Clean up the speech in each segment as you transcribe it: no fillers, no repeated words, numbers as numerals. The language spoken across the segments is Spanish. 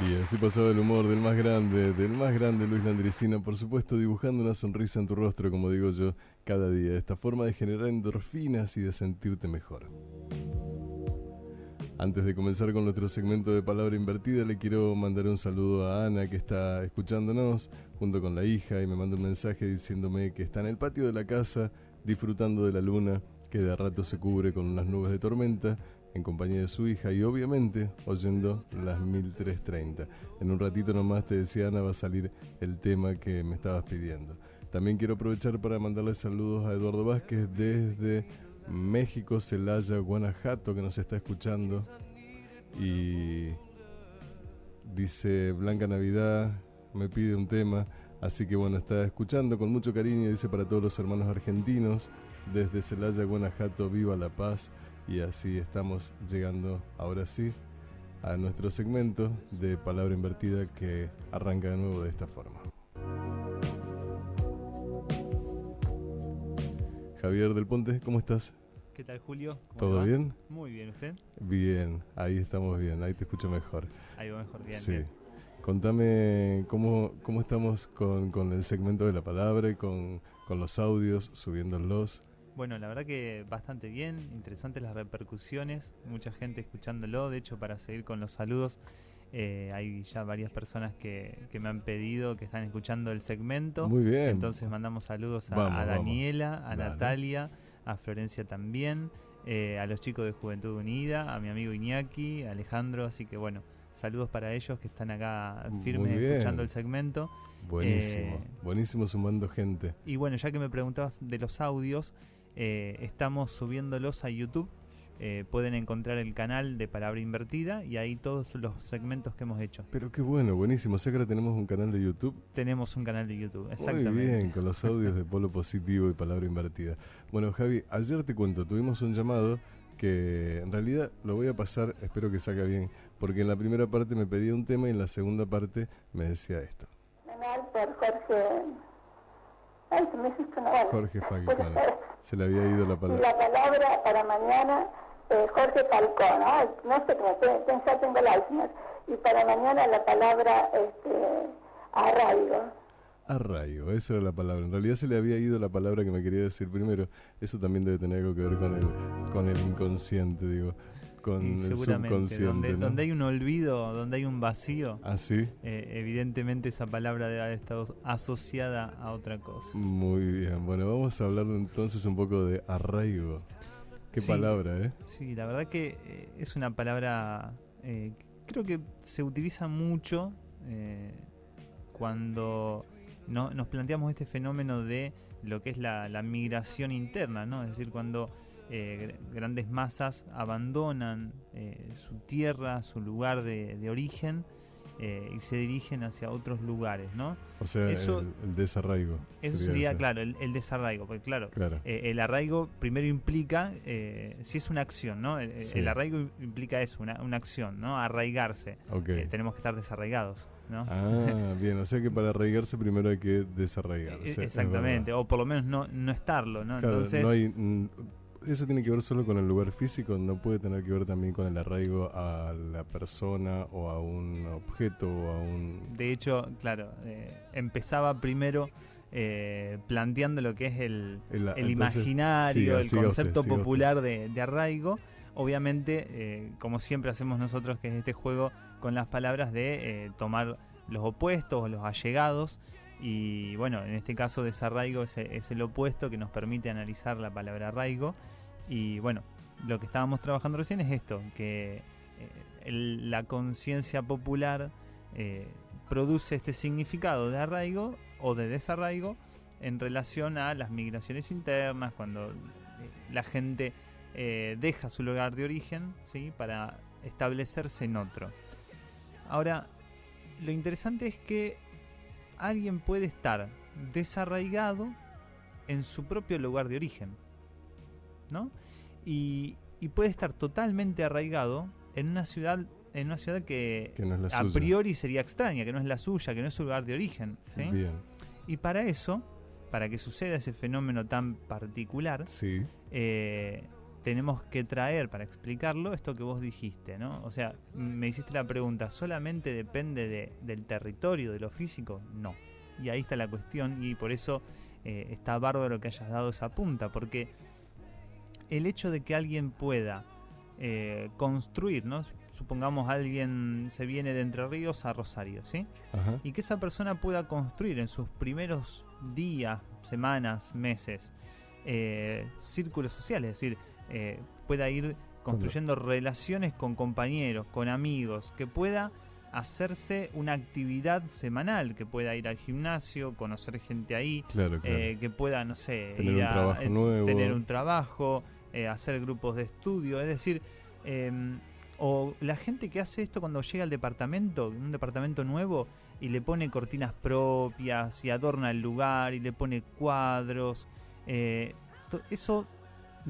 Y así pasaba el humor del más grande Luis Landricina, por supuesto dibujando una sonrisa en tu rostro, como digo yo, cada día. Esta forma de generar endorfinas y de sentirte mejor. Antes de comenzar con nuestro segmento de Palabra Invertida, le quiero mandar un saludo a Ana, que está escuchándonos junto con la hija, y me manda un mensaje diciéndome que está en el patio de la casa disfrutando de la luna, que de a rato se cubre con unas nubes de tormenta, en compañía de su hija y obviamente oyendo las 1330. En un ratito nomás, te decía Ana, va a salir el tema que me estabas pidiendo. También quiero aprovechar para mandarle saludos a Eduardo Vázquez desde México, Celaya, Guanajuato, que nos está escuchando. Y dice: Blanca Navidad me pide un tema. Así que bueno, está escuchando con mucho cariño. Dice: para todos los hermanos argentinos, desde Celaya, Guanajuato, viva la paz. Y así estamos llegando ahora sí a nuestro segmento de Palabra Invertida, que arranca de nuevo de esta forma. Javier del Ponte, ¿cómo estás? ¿Qué tal, Julio? ¿Todo bien? Muy bien, ¿usted? Bien, ahí estamos bien, ahí te escucho mejor. Ahí va mejor, bien. Sí. Bien. Contame cómo estamos con el segmento de la palabra y con los audios, subiéndolos. Bueno, la verdad que bastante bien, interesantes las repercusiones, mucha gente escuchándolo. De hecho, para seguir con los saludos, hay ya varias personas que me han pedido que están escuchando el segmento. Muy bien. Entonces mandamos saludos a Daniela, a Dale. Natalia, a Florencia también, a los chicos de Juventud Unida, a mi amigo Iñaki, a Alejandro. Así que bueno, saludos para ellos que están acá firmes escuchando el segmento. Buenísimo sumando gente. Y bueno, ya que me preguntabas de los audios, estamos subiéndolos a YouTube. Pueden encontrar el canal de Palabra Invertida y ahí todos los segmentos que hemos hecho. Pero qué bueno, buenísimo. Sé que ahora tenemos un canal de YouTube. Tenemos un canal de YouTube, exactamente. Muy bien, con los audios de Polo Positivo y Palabra Invertida. Bueno, Javi, ayer te cuento, tuvimos un llamado que en realidad lo voy a pasar, espero que salga bien, porque en la primera parte me pedía un tema y en la segunda parte me decía esto. Por Jorge... Ay, se me hizo una bala. Jorge Falcón. Se le había ido la palabra. La palabra para mañana, Jorge Falcón. Ay, no sé cómo, ya tengo el Alzheimer. Y para mañana la palabra arraigo. Arraigo, esa era la palabra. En realidad se le había ido la palabra que me quería decir primero. Eso también debe tener algo que ver con el inconsciente, digo. Con el subconsciente, ¿no? Donde hay un olvido, donde hay un vacío. ¿Ah, sí? Evidentemente esa palabra debe haber estado asociada a otra cosa. Muy bien. Bueno, vamos a hablar entonces un poco de arraigo. Qué palabra, ¿eh? Sí, la verdad que es una palabra... creo que se utiliza mucho cuando nos planteamos este fenómeno de lo que es la migración interna, ¿no? Es decir, cuando grandes masas abandonan su tierra, su lugar de origen, y se dirigen hacia otros lugares, ¿no? O sea, eso, el desarraigo. Eso sería claro, el desarraigo, porque claro. El arraigo primero implica, si es una acción, ¿no? El arraigo implica eso, una acción, ¿no? Arraigarse. Okay. Tenemos que estar desarraigados, ¿no? Ah, bien, o sea que para arraigarse primero hay que desarraigarse. Exactamente, o por lo menos no estarlo, ¿no? Claro, entonces no hay... ¿Eso tiene que ver solo con el lugar físico? ¿No puede tener que ver también con el arraigo a la persona o a un objeto o a un...? De hecho, claro, empezaba primero planteando lo que es el imaginario, el concepto popular de arraigo. Obviamente, como siempre hacemos nosotros, que es este juego con las palabras de tomar los opuestos o los allegados. Y bueno, en este caso desarraigo es el opuesto que nos permite analizar la palabra arraigo. Y bueno, lo que estábamos trabajando recién es esto, que la conciencia popular produce este significado de arraigo o de desarraigo en relación a las migraciones internas, cuando la gente deja su lugar de origen, ¿sí?, para establecerse en otro. Ahora, lo interesante es que alguien puede estar desarraigado en su propio lugar de origen, ¿no? Y puede estar totalmente arraigado en una ciudad que no es la a suya. Priori sería extraña, que no es la suya, que no es su lugar de origen, ¿sí? Bien. Y para eso, para que suceda ese fenómeno tan particular, sí, tenemos que traer para explicarlo esto que vos dijiste, ¿no? O sea, me hiciste la pregunta, ¿solamente depende del territorio, de lo físico? No. Y ahí está la cuestión, y por eso está bárbaro que hayas dado esa punta, porque el hecho de que alguien pueda construir, ¿no? Supongamos alguien se viene de Entre Ríos a Rosario, ¿sí? Ajá. Y que esa persona pueda construir en sus primeros días, semanas, meses, círculos sociales, es decir, pueda ir construyendo relaciones con compañeros, con amigos, que pueda hacerse una actividad semanal, que pueda ir al gimnasio, conocer gente ahí, claro. que pueda, no sé, tener ir un trabajo nuevo, tener un trabajo, hacer grupos de estudio, es decir, o la gente que hace esto cuando llega al departamento, un departamento nuevo, y le pone cortinas propias, y adorna el lugar, y le pone cuadros, eso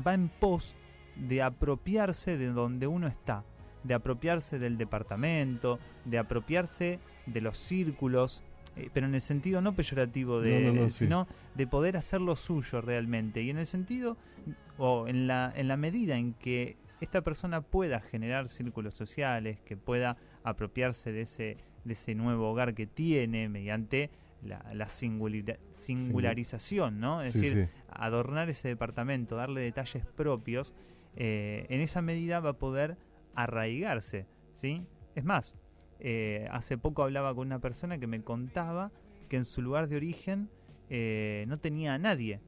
va en pos de apropiarse de donde uno está, de apropiarse del departamento, de apropiarse de los círculos, pero en el sentido no peyorativo sino de poder hacer lo suyo realmente, y en el sentido o en la medida en que esta persona pueda generar círculos sociales, que pueda apropiarse de ese nuevo hogar que tiene mediante la singularización, ¿no? Es decir, adornar ese departamento, darle detalles propios, en esa medida va a poder arraigarse, ¿sí? Es más, hace poco hablaba con una persona que me contaba que en su lugar de origen no tenía a nadie,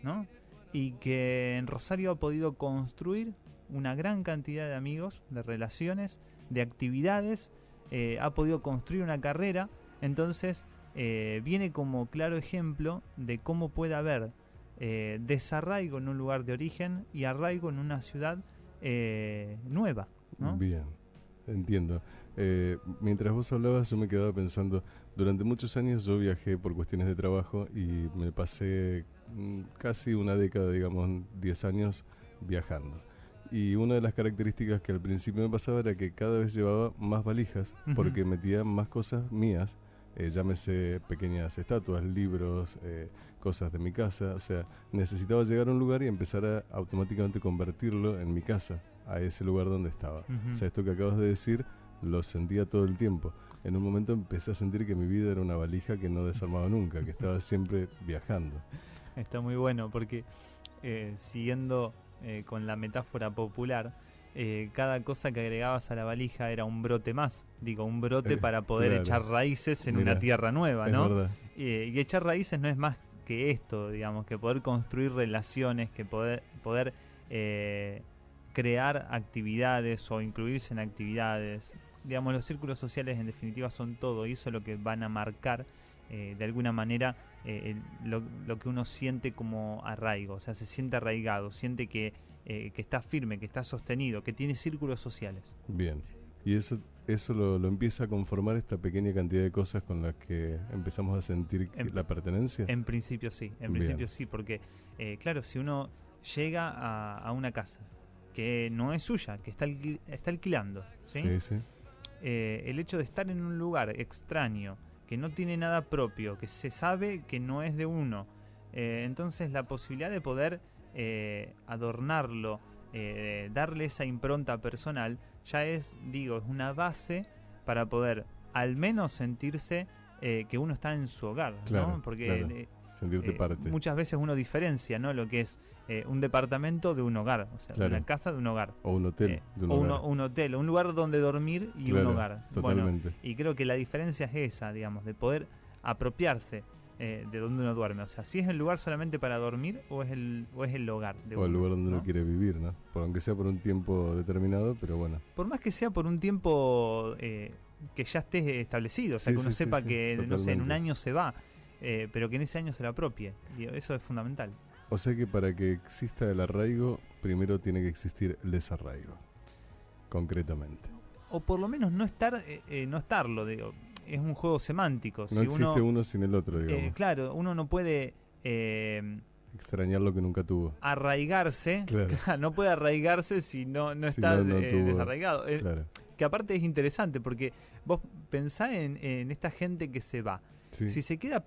¿no? Y que en Rosario ha podido construir una gran cantidad de amigos, de relaciones, de actividades, ha podido construir una carrera. Entonces viene como claro ejemplo de cómo puede haber desarraigo en un lugar de origen y arraigo en una ciudad nueva, ¿no? Bien, entiendo. Mientras vos hablabas yo me quedaba pensando, durante muchos años yo viajé por cuestiones de trabajo y me pasé casi una década, digamos 10 años viajando. Y una de las características que al principio me pasaba era que cada vez llevaba más valijas, porque metía más cosas mías, llámese pequeñas estatuas, libros, cosas de mi casa. O sea, necesitaba llegar a un lugar y empezar a automáticamente convertirlo en mi casa, a ese lugar donde estaba. O sea, esto que acabas de decir lo sentía todo el tiempo. En un momento empecé a sentir que mi vida era una valija que no desarmaba nunca, que estaba siempre viajando. Está muy bueno porque siguiendo con la metáfora popular, cada cosa que agregabas a la valija era un brote más, un brote para poder echar raíces en una tierra nueva, ¿no? Y echar raíces no es más que esto, digamos, que poder construir relaciones, que poder crear actividades o incluirse en actividades. Digamos, los círculos sociales en definitiva son todo, y eso es lo que van a marcar de alguna manera lo que uno siente como arraigo. O sea, se siente arraigado, siente que está firme, que está sostenido, que tiene círculos sociales. Bien, y eso lo empieza a conformar esta pequeña cantidad de cosas con las que empezamos a sentir la pertenencia. En principio sí, principio sí, porque claro, si uno llega a una casa que no es suya, que está alquilando, ¿sí? El hecho de estar en un lugar extraño, que no tiene nada propio, que se sabe que no es de uno, entonces la posibilidad de poder adornarlo, darle esa impronta personal, ya es una base para poder al menos sentirse que uno está en su hogar, claro, ¿no? Porque sentirte parte. Muchas veces uno diferencia, ¿no?, lo que es un departamento de un hogar, o sea, una casa de un hogar. O un hotel de un hogar. Un hotel, un lugar donde dormir y un hogar. Totalmente. Bueno, y creo que la diferencia es esa, digamos, de poder apropiarse de donde uno duerme. O sea, si es el lugar solamente para dormir o es el hogar de uno. O el lugar donde uno quiere vivir, ¿no? Aunque sea por un tiempo determinado, pero bueno. Por más que sea por un tiempo que ya esté establecido, o sea, que uno sepa que, totalmente, no sé, en un año se va, pero que en ese año se lo apropie. Y eso es fundamental. O sea que para que exista el arraigo, primero tiene que existir el desarraigo, concretamente. O por lo menos no estarlo, digo. Es un juego semántico. No existe uno sin el otro, digamos. Claro, uno no puede extrañar lo que nunca tuvo. Arraigarse. Claro. No puede arraigarse si no está desarraigado. Claro. Que aparte es interesante porque vos pensás en esta gente que se va. Sí. Si se queda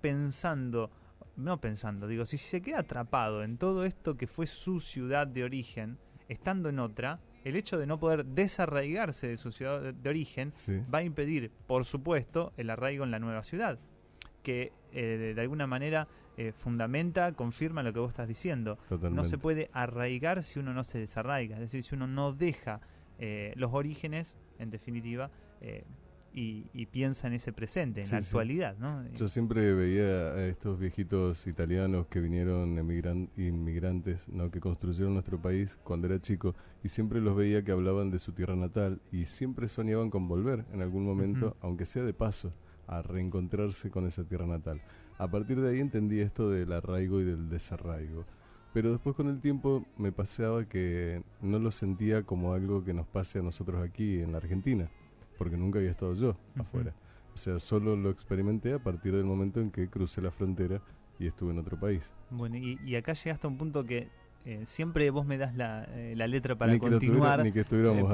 si se queda atrapado en todo esto que fue su ciudad de origen, estando en otra, el hecho de no poder desarraigarse de su ciudad de origen va a impedir, por supuesto, el arraigo en la nueva ciudad, que de alguna manera fundamenta, confirma lo que vos estás diciendo. Totalmente. No se puede arraigar si uno no se desarraiga, es decir, si uno no deja los orígenes, en definitiva, y piensa en ese presente, en la actualidad, ¿no? Yo siempre veía a estos viejitos italianos que vinieron inmigrantes, ¿no? Que construyeron nuestro país cuando era chico, y siempre los veía que hablaban de su tierra natal y siempre soñaban con volver en algún momento, aunque sea de paso, a reencontrarse con esa tierra natal. A partir de ahí entendí esto del arraigo y del desarraigo. Pero después con el tiempo me pasaba que no lo sentía como algo que nos pase a nosotros aquí en la Argentina, porque nunca había estado yo afuera. O sea, solo lo experimenté a partir del momento en que crucé la frontera y estuve en otro país. Bueno, y acá llegaste a un punto que siempre vos me das la letra para continuar. Ni que estuviéramos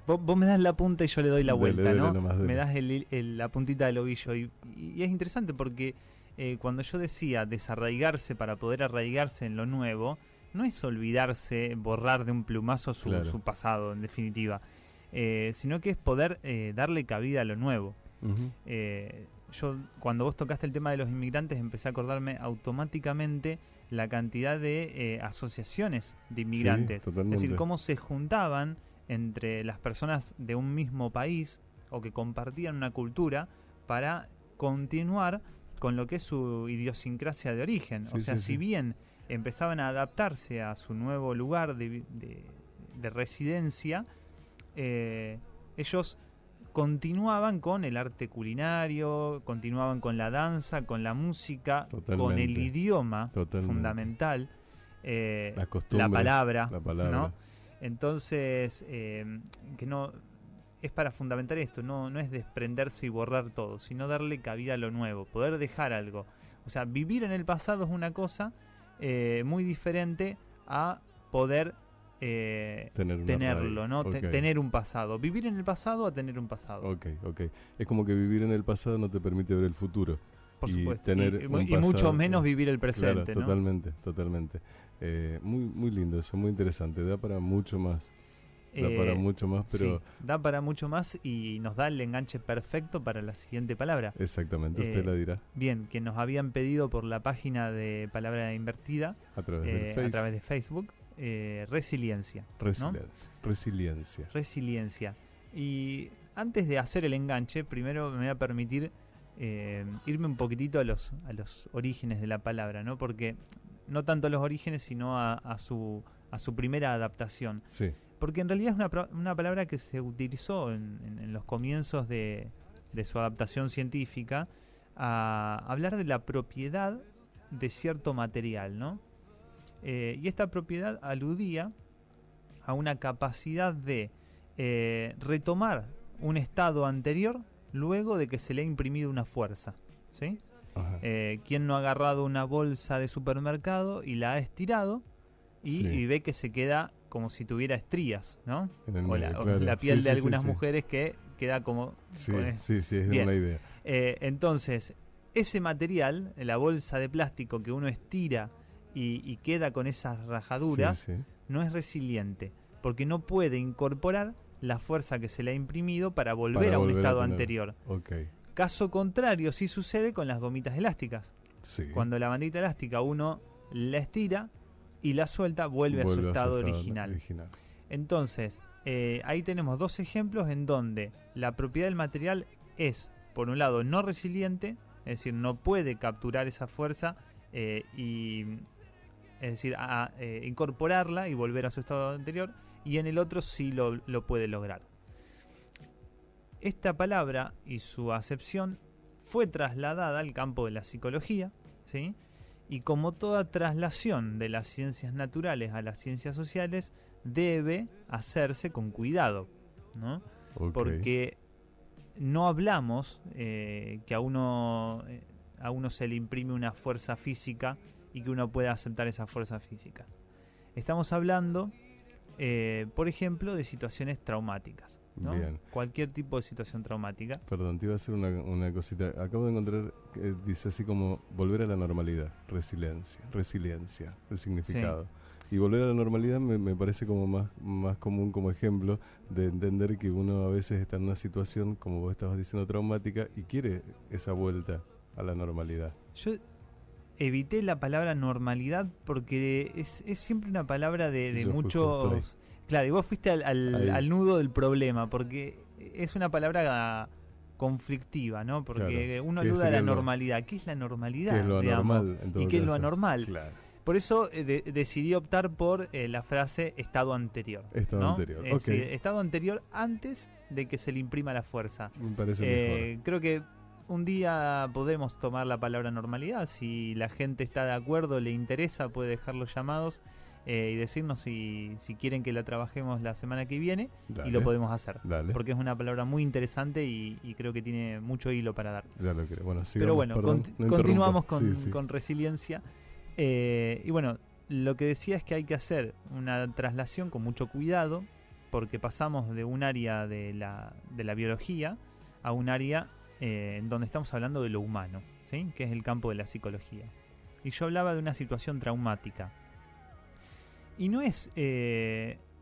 vos me das la punta y yo le doy la vuelta, ¿no? Me das la puntita del ovillo. Y es interesante porque cuando yo decía desarraigarse para poder arraigarse en lo nuevo, no es olvidarse, borrar de un plumazo su pasado, en definitiva, sino que es poder darle cabida a lo nuevo. Yo, cuando vos tocaste el tema de los inmigrantes, empecé a acordarme automáticamente la cantidad de asociaciones de inmigrantes. Sí, es decir, cómo se juntaban entre las personas de un mismo país o que compartían una cultura para continuar con lo que es su idiosincrasia de origen. Si bien empezaban a adaptarse a su nuevo lugar de residencia, ellos continuaban con el arte culinario, continuaban con la danza, con la música, con el idioma fundamental, la palabra, ¿no? Entonces, que no es para fundamentar esto, no es desprenderse y borrar todo, sino darle cabida a lo nuevo, poder dejar algo. O sea, vivir en el pasado es una cosa muy diferente a poder tenerlo, ¿no? Tener un pasado. Vivir en el pasado a tener un pasado. Ok. Es como que vivir en el pasado no te permite ver el futuro. Por supuesto. Tener y mucho menos vivir el presente, claro, ¿no? Totalmente. Muy lindo eso, muy interesante. Da para mucho más. Pero... Sí, da para mucho más y nos da el enganche perfecto para la siguiente palabra. Exactamente, usted la dirá. Bien, que nos habían pedido por la página de Palabra Invertida a través de Facebook. Resiliencia. Resiliencia. Y antes de hacer el enganche, primero me voy a permitir irme un poquitito a los orígenes de la palabra, ¿no? Porque no tanto a los orígenes, sino a su primera adaptación. Sí. Porque en realidad es una palabra que se utilizó en los comienzos de su adaptación científica a hablar de la propiedad de cierto material, ¿no? Y esta propiedad aludía a una capacidad de retomar un estado anterior luego de que se le ha imprimido una fuerza, ¿sí? ¿Quién no ha agarrado una bolsa de supermercado y la ha estirado y ve que se queda como si tuviera estrías, ¿no? O la piel de algunas mujeres que queda como... es una idea. Entonces, ese material, la bolsa de plástico que uno estira y queda con esas rajaduras, no es resiliente, porque no puede incorporar la fuerza que se le ha imprimido para volver a un estado anterior. Caso contrario, sí sucede con las gomitas elásticas. Cuando la bandita elástica uno la estira y la suelta, vuelve a su estado original. Entonces, ahí tenemos dos ejemplos en donde la propiedad del material es, por un lado, no resiliente, es decir, no puede capturar esa fuerza incorporarla y volver a su estado anterior, y en el otro sí lo puede lograr. Esta palabra y su acepción fue trasladada al campo de la psicología, ¿sí? Y como toda traslación de las ciencias naturales a las ciencias sociales, debe hacerse con cuidado, ¿no? Porque no hablamos que a uno se le imprime una fuerza física y que uno pueda aceptar esa fuerza física. Estamos hablando, por ejemplo, de situaciones traumáticas, ¿no? Bien. Cualquier tipo de situación traumática. Perdón, te iba a hacer una cosita. Acabo de encontrar, dice así como volver a la normalidad, resiliencia, el significado. Y volver a la normalidad me parece como más común como ejemplo de entender que uno a veces está en una situación, como vos estabas diciendo, traumática y quiere esa vuelta a la normalidad. Yo evité la palabra normalidad porque es siempre una palabra de muchos... Claro, y vos fuiste al nudo del problema, porque es una palabra conflictiva, ¿no? Porque claro, uno aluda a la normalidad. ¿Qué es la normalidad? ¿Qué es lo anormal? ¿Y qué es lo anormal? Claro. Por eso decidí optar por la frase estado anterior. Estado anterior, ok. Sí, estado anterior antes de que se le imprima la fuerza. Me parece mejor. Creo que un día podemos tomar la palabra normalidad. Si la gente está de acuerdo, le interesa, puede dejar los llamados y decirnos si quieren que la trabajemos la semana que viene. Dale, y lo podemos hacer. Dale. Porque es una palabra muy interesante y creo que tiene mucho hilo para dar. Ya lo creo. Bueno, sigamos, pero bueno, perdón, continuamos con resiliencia. Y bueno, lo que decía es que hay que hacer una traslación con mucho cuidado, porque pasamos de un área de la biología a un área en donde estamos hablando de lo humano, ¿sí? Que es el campo de la psicología. Y yo hablaba de una situación traumática. Y no es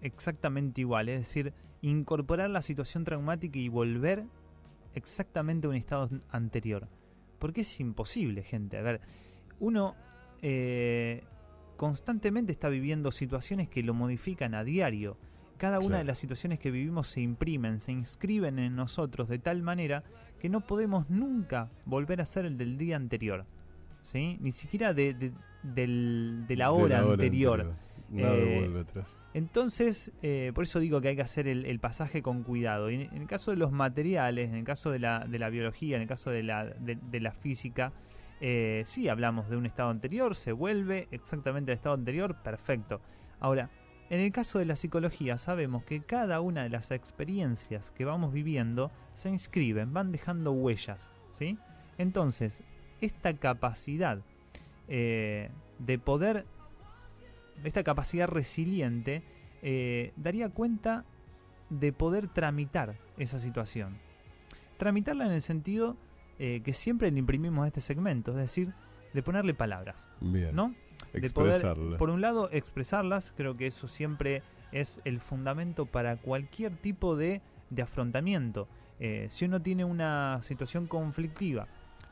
exactamente igual, es decir, incorporar la situación traumática y volver exactamente a un estado anterior. Porque es imposible, gente. A ver, uno constantemente está viviendo situaciones que lo modifican a diario. Cada una de las situaciones que vivimos se imprimen, se inscriben en nosotros de tal manera que no podemos nunca volver a ser el del día anterior, ¿sí? Ni siquiera de la hora anterior. Nada vuelve atrás. Entonces, por eso digo que hay que hacer el pasaje con cuidado. Y en el caso de los materiales, en el caso de la biología, en el caso de la física, sí hablamos de un estado anterior, se vuelve exactamente al estado anterior, perfecto. Ahora, en el caso de la psicología sabemos que cada una de las experiencias que vamos viviendo se inscriben, van dejando huellas, ¿sí? Entonces, esta capacidad de poder, esta capacidad resiliente, daría cuenta de poder tramitar esa situación. Tramitarla en el sentido que siempre le imprimimos a este segmento, es decir, de ponerle palabras. Bien. ¿No? De poder, por un lado, expresarlas. Creo que eso siempre es el fundamento para cualquier tipo de afrontamiento. Si uno tiene una situación conflictiva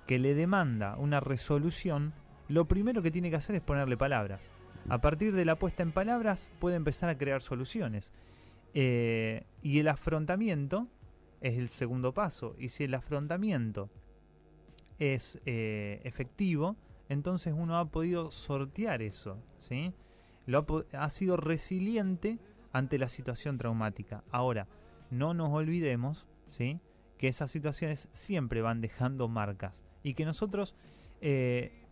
que le demanda una resolución, lo primero que tiene que hacer es ponerle palabras. A partir de la puesta en palabras puede empezar a crear soluciones. Y el afrontamiento es el segundo paso. Y si el afrontamiento es efectivo, entonces uno ha podido sortear eso, ¿sí? Ha sido resiliente ante la situación traumática. Ahora, no nos olvidemos, ¿sí?, que esas situaciones siempre van dejando marcas y que nosotros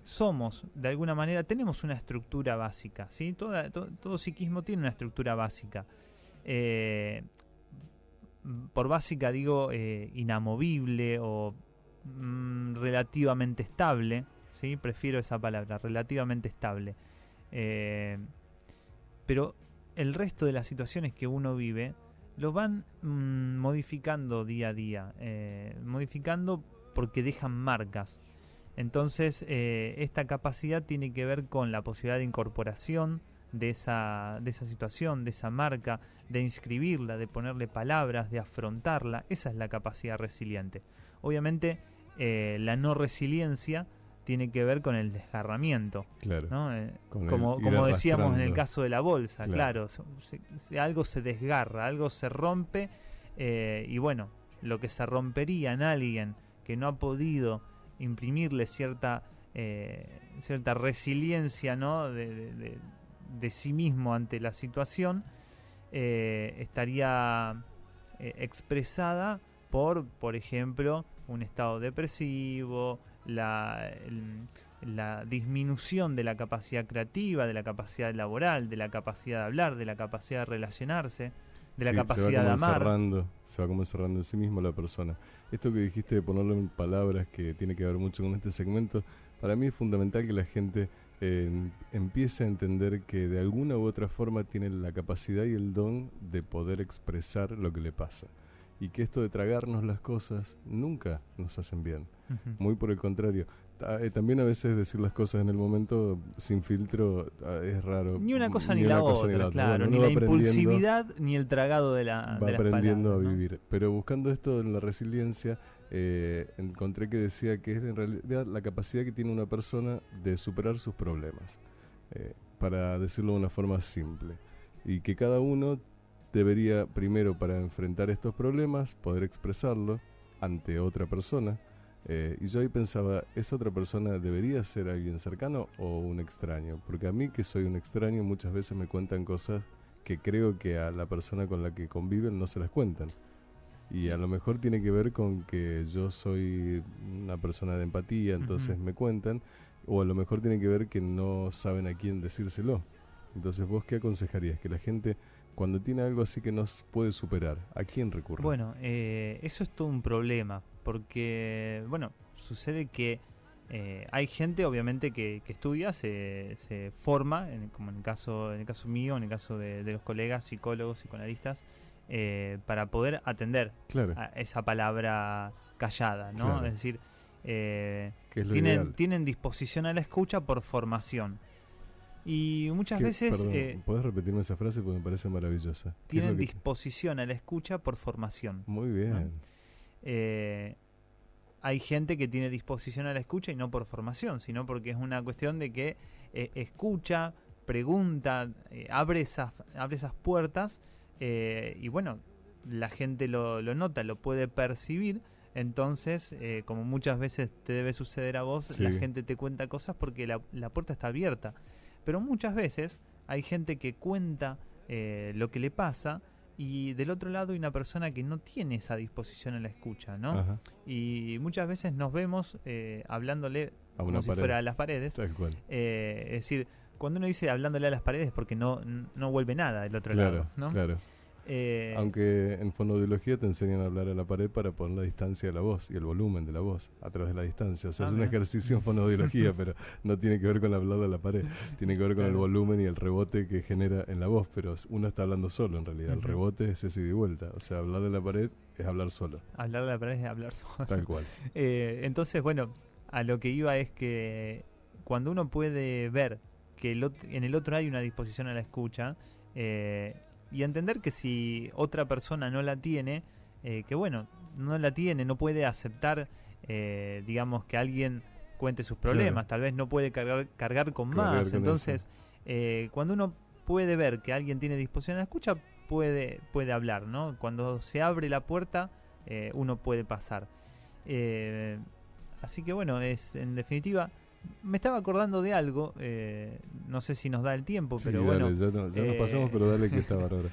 somos, de alguna manera, tenemos una estructura básica, ¿sí? Todo psiquismo tiene una estructura básica. Por básica digo inamovible o relativamente estable, ¿sí? Prefiero esa palabra, relativamente estable. Pero el resto de las situaciones que uno vive lo van modificando día a día, modificando porque dejan marcas. Entonces esta capacidad tiene que ver con la posibilidad de incorporación de esa situación, de esa marca, de inscribirla, de ponerle palabras, de afrontarla. Esa es la capacidad resiliente. Obviamente la no resiliencia tiene que ver con el desgarramiento, claro, ¿no? Como decíamos en el caso de la bolsa, claro, algo se desgarra, algo se rompe, y bueno, lo que se rompería en alguien que no ha podido imprimirle cierta resiliencia, ¿no?, de sí mismo ante la situación, estaría expresada por ejemplo, un estado depresivo, la disminución de la capacidad creativa, de la capacidad laboral, de la capacidad de hablar, de la capacidad de relacionarse, de la capacidad de amar. Se va como encerrando en sí mismo la persona. Esto que dijiste de ponerlo en palabras, que tiene que ver mucho con este segmento, para mí es fundamental que la gente empiece a entender que de alguna u otra forma tiene la capacidad y el don de poder expresar lo que le pasa. y que esto de tragarnos las cosas nunca nos hacen bien. Muy por el contrario. También a veces decir las cosas en el momento sin filtro es raro. Ni una cosa ni la otra, claro. Bueno, ni la impulsividad ni el tragado de la va aprendiendo palabras, a vivir. ¿No? Pero buscando esto en la resiliencia, encontré que decía que es en realidad la capacidad que tiene una persona de superar sus problemas. Para decirlo de una forma simple. Y que cada uno debería, primero, para enfrentar estos problemas, poder expresarlo ante otra persona. Y yo ahí pensaba, ¿esa otra persona debería ser alguien cercano o un extraño? Porque a mí, que soy un extraño, muchas veces me cuentan cosas que creo que a la persona con la que conviven no se las cuentan. Y a lo mejor tiene que ver con que yo soy una persona de empatía, entonces me cuentan, o a lo mejor tiene que ver que no saben a quién decírselo. Entonces, ¿vos qué aconsejarías? Que la gente, cuando tiene algo así que no puede superar, ¿a quién recurre? Bueno, eso es todo un problema, porque, bueno, sucede que hay gente, obviamente, que estudia, se forma, como en el caso mío, en el caso de los colegas, psicólogos, psicoanalistas, para poder atender a esa palabra callada, ¿no? Claro. Es decir, tienen disposición a la escucha por formación. Y muchas veces... Perdón, ¿podés repetirme esa frase? Porque me parece maravillosa. Tienen disposición a la escucha por formación. Muy bien. ¿No? Hay gente que tiene disposición a la escucha y no por formación, sino porque es una cuestión de que escucha, pregunta, abre esas puertas y bueno, la gente lo nota, lo puede percibir. Entonces, como muchas veces te debe suceder a vos, la gente te cuenta cosas porque la puerta está abierta. Pero muchas veces hay gente que cuenta lo que le pasa y del otro lado hay una persona que no tiene esa disposición a la escucha, ¿no? Ajá. Y muchas veces nos vemos hablándole como si fuera a las paredes. Tal cual. Es decir, cuando uno dice hablándole a las paredes es porque no vuelve nada del otro lado, ¿no? Claro. Aunque en fonoaudiología te enseñan a hablar a la pared para poner la distancia de la voz y el volumen de la voz a través de la distancia. O sea, es un ejercicio en fonoaudiología, pero no tiene que ver con hablarle a la pared. Tiene que ver con el volumen y el rebote que genera en la voz, pero uno está hablando solo en realidad. El rebote es ese ida y vuelta. O sea, hablarle a la pared es hablar solo. Hablarle a la pared es hablar solo. Tal cual. Entonces, bueno, a lo que iba es que cuando uno puede ver que en el otro hay una disposición a la escucha, y entender que si otra persona no la tiene, que bueno, no la tiene, no puede aceptar, digamos, que alguien cuente sus problemas, tal vez no puede cargar con más. Entonces, cuando uno puede ver que alguien tiene disposición a la escucha, puede hablar, ¿no? Cuando se abre la puerta, uno puede pasar. Así que bueno, en definitiva... Me estaba acordando de algo, no sé si nos da el tiempo, pero dale, bueno. Ya nos pasamos, pero dale que está bárbaro.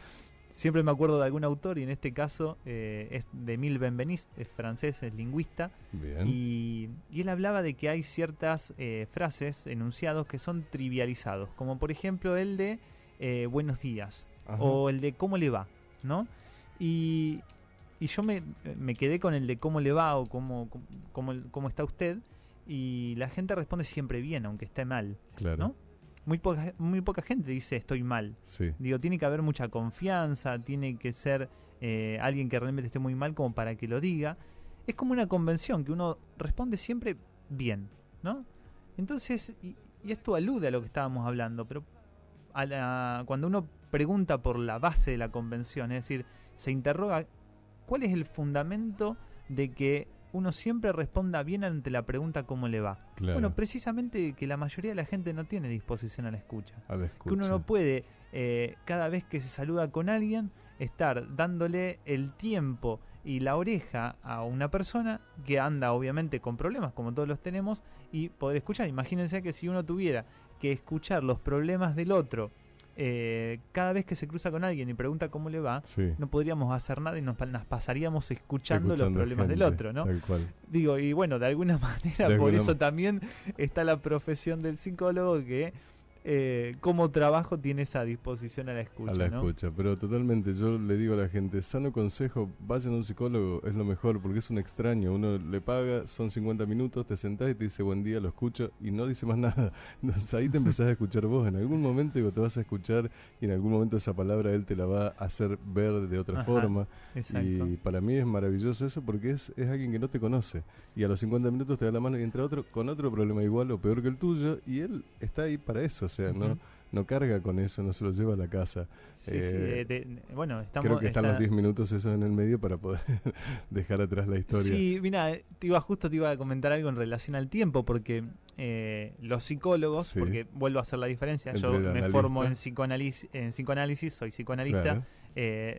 Siempre me acuerdo de algún autor y en este caso es de Emile Benveniste, es francés, es lingüista. Bien. Y él hablaba de que hay ciertas frases, enunciados que son trivializados, como por ejemplo el de buenos días. Ajá. O el de cómo le va, ¿no? Y yo me quedé con el de cómo le va o cómo está usted. Y la gente responde siempre bien, aunque esté mal, claro. ¿no? Muy poca gente dice estoy mal. Sí. Digo, tiene que haber mucha confianza, tiene que ser alguien que realmente esté muy mal como para que lo diga. Es como una convención que uno responde siempre bien, ¿no? Entonces, y esto alude a lo que estábamos hablando, pero cuando uno pregunta por la base de la convención, es decir, se interroga cuál es el fundamento de que uno siempre responda bien ante la pregunta cómo le va. Claro. Bueno, precisamente que la mayoría de la gente no tiene disposición a la escucha. Que uno no puede, cada vez que se saluda con alguien, estar dándole el tiempo y la oreja a una persona que anda obviamente con problemas, como todos los tenemos, y poder escuchar. Imagínense que si uno tuviera que escuchar los problemas del otro, cada vez que se cruza con alguien y pregunta cómo le va, no podríamos hacer nada y nos pasaríamos escuchando los problemas del otro, ¿no? Tal cual. Digo, y bueno, de alguna manera, por eso también está la profesión del psicólogo, que como trabajo tiene esa disposición a la escucha. A la ¿no? escucha, pero totalmente. Yo le digo a la gente, sano consejo, vayan a un psicólogo, es lo mejor, porque es un extraño. Uno le paga, son 50 minutos, te sentás y te dice buen día, lo escucho, y no dice más nada. Entonces ahí te empezás a escuchar vos. En algún momento te vas a escuchar, y en algún momento esa palabra él te la va a hacer ver de otra forma. Exacto. Y para mí es maravilloso eso, porque es alguien que no te conoce. Y a los 50 minutos te da la mano y entra otro con otro problema igual o peor que el tuyo, y él está ahí para eso. O sea, no carga con eso, no se lo lleva a la casa. Bueno, creo que están los 10 minutos esos en el medio para poder dejar atrás la historia. Sí, mira, te iba a comentar algo en relación al tiempo, porque los psicólogos, porque vuelvo a hacer la diferencia, entre yo me formo en psicoanálisis, soy psicoanalista, claro.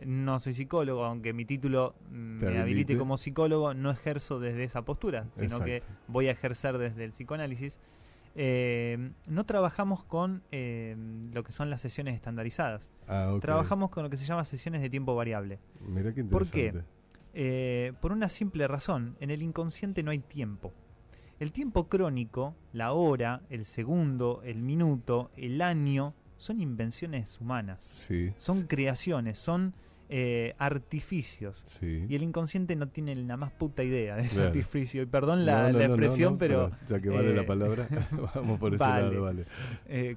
No soy psicólogo, aunque mi título me habilite como psicólogo, no ejerzo desde esa postura, sino que voy a ejercer desde el psicoanálisis. No trabajamos con lo que son las sesiones estandarizadas. Trabajamos con lo que se llama sesiones de tiempo variable. Mira qué interesante. ¿Por qué? Por una simple razón. En el inconsciente no hay tiempo. El tiempo crónico, la hora, el segundo, el minuto, el año, son invenciones humanas. Sí, son creaciones, son artificios. Sí. Y el inconsciente no tiene la más puta idea de ese artificio. Y perdón la expresión, pero ya que vale la palabra, vamos por ese lado, vale.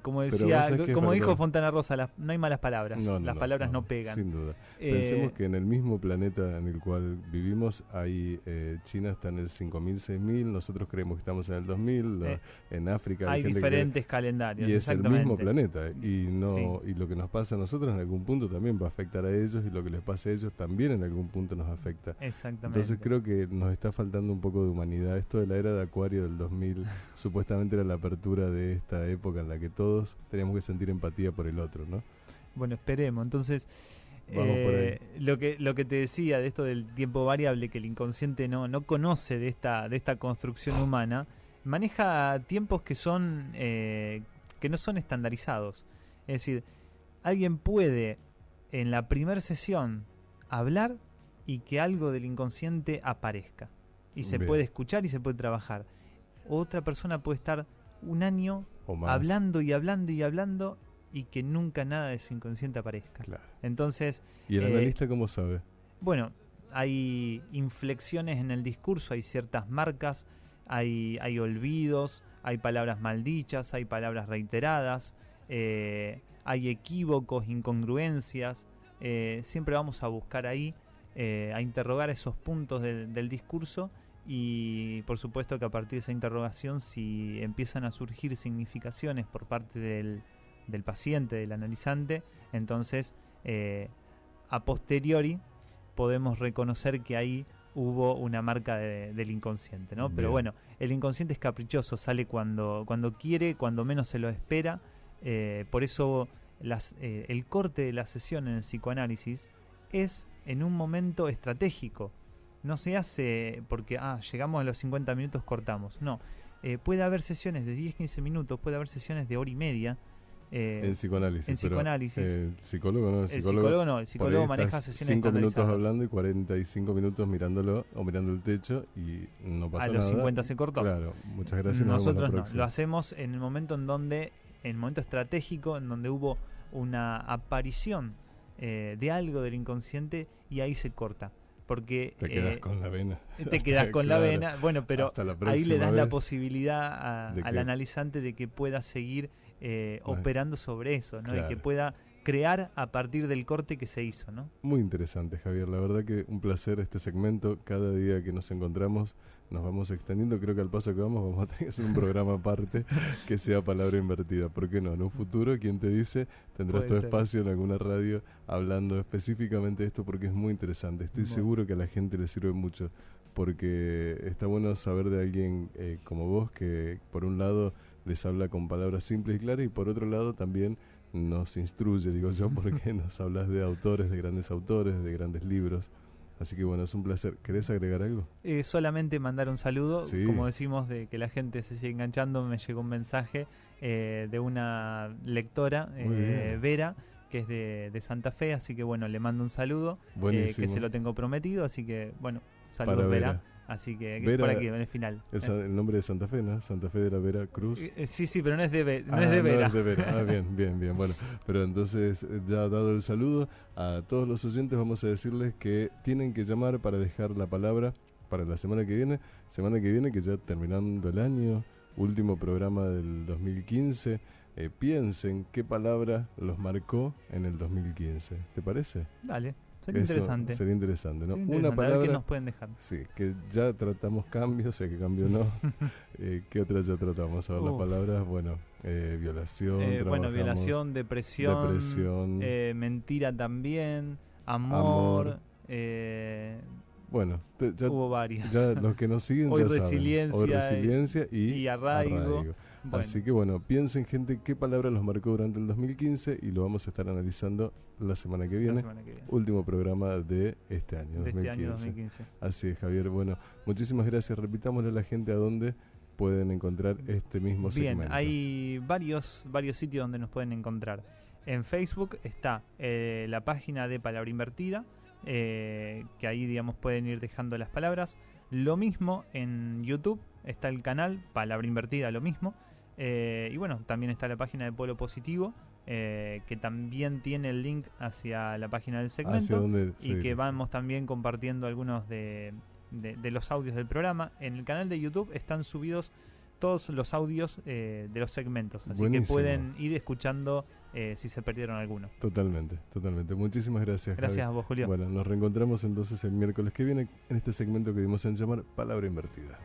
Como decía, como dijo Fontana Rosa, no hay malas palabras. Las palabras no pegan. Sin duda. Pensemos que en el mismo planeta en el cual vivimos, hay China está en el 5000, 6000, nosotros creemos que estamos en el 2000, en África hay gente diferentes calendarios. Y es el mismo planeta. Y lo que nos pasa a nosotros en algún punto también va a afectar a ellos, y lo que les pase a ellos también en algún punto nos afecta. Exactamente. Entonces creo que nos está faltando un poco de humanidad. Esto de la era de Acuario del 2000 supuestamente era la apertura de esta época en la que todos teníamos que sentir empatía por el otro, ¿no? Bueno, esperemos. Entonces, lo que te decía de esto del tiempo variable, que el inconsciente no conoce de esta construcción humana, maneja tiempos que no son estandarizados. Es decir, alguien puede en la primera sesión hablar y que algo del inconsciente aparezca. Y se puede escuchar y se puede trabajar. Otra persona puede estar un año hablando y hablando y hablando y que nunca nada de su inconsciente aparezca. Claro. Entonces, ¿y el analista cómo sabe? Bueno, hay inflexiones en el discurso, hay ciertas marcas, hay olvidos, hay palabras maldichas, hay palabras reiteradas, hay equívocos, incongruencias. Siempre vamos a buscar ahí, a interrogar esos puntos del discurso, y por supuesto que a partir de esa interrogación, si empiezan a surgir significaciones por parte del paciente, del analizante, entonces a posteriori podemos reconocer que ahí hubo una marca del inconsciente, ¿no? Pero bueno, el inconsciente es caprichoso, sale cuando quiere, cuando menos se lo espera. Por eso el corte de la sesión en el psicoanálisis es en un momento estratégico. No se hace porque llegamos a los 50 minutos, cortamos. No, puede haber sesiones de 10-15 minutos, puede haber sesiones de hora y media. En psicoanálisis. En psicoanálisis. El psicólogo el psicólogo maneja sesiones 5 minutos hablando y 45 minutos mirándolo o mirando el techo y no pasa nada. A los 50 se cortó. Claro, muchas gracias. Nosotros no, lo hacemos en el momento en el momento estratégico, en donde hubo una aparición de algo del inconsciente, y ahí se corta. Porque te quedas con la vena. Te quedas con la vena. Bueno, pero ahí le das la posibilidad al analizante de que pueda seguir operando sobre eso, ¿no? Claro. Y que pueda crear a partir del corte que se hizo, ¿no? Muy interesante, Javier. La verdad que un placer este segmento. Cada día que nos encontramos nos vamos extendiendo. Creo que al paso que vamos a tener que hacer un programa aparte que sea palabra invertida. ¿Por qué no? En un futuro, ¿quién te dice? Tendrás tu espacio en alguna radio hablando específicamente de esto, porque es muy interesante. Estoy seguro que a la gente le sirve mucho, porque está bueno saber de alguien como vos, que por un lado les habla con palabras simples y claras, y por otro lado también nos instruye, digo yo, porque nos hablas de autores, de grandes autores, de grandes libros. Así que bueno, es un placer. ¿Querés agregar algo? Solamente mandar un saludo. Sí. Como decimos, de que la gente se sigue enganchando, me llegó un mensaje de una lectora, Vera, que es de Santa Fe, así que bueno, le mando un saludo, que se lo tengo prometido, así que bueno, saludos Vera. Así que Vera, por aquí, en el final. El nombre de Santa Fe, ¿no? Santa Fe de la Vera Cruz. Sí, pero no es de, Vera. No es de Vera. Bien. Bueno, pero entonces, ya dado el saludo a todos los oyentes, vamos a decirles que tienen que llamar para dejar la palabra para la semana que viene. Semana que viene, que ya terminando el año, último programa del 2015. Piensen qué palabra los marcó en el 2015. ¿Te parece? Dale. Sería interesante, ¿no? Sería Una palabra. A ver qué nos pueden dejar. Sí, que ya tratamos cambios, o sea que cambio no. ¿Qué otras ya tratamos? A ver, las palabras, violación. Violación, depresión. Mentira también. Amor. Ya hubo varias. Ya los que nos siguen Hoy ya resiliencia, saben. Hoy resiliencia y arraigo. Así que piensen, gente, qué palabra los marcó durante el 2015 y lo vamos a estar analizando la semana que viene. Último programa de este año, 2015. Así es, Javier. Muchísimas gracias. Repitámosle a la gente a dónde pueden encontrar este mismo segmento. Bien, hay varios sitios donde nos pueden encontrar. En Facebook está la página de Palabra Invertida, que ahí, digamos, pueden ir dejando las palabras. Lo mismo en YouTube, está el canal Palabra Invertida, lo mismo. Y también está la página de Polo Positivo, que también tiene el link hacia la página del segmento, y que vamos también compartiendo algunos de los audios del programa. En el canal de YouTube están subidos todos los audios de los segmentos, así que pueden ir escuchando si se perdieron alguno. Totalmente. Muchísimas gracias, Gracias Javi. A vos, Julio. Nos reencontramos entonces el miércoles que viene en este segmento que dimos en llamar Palabra Invertida.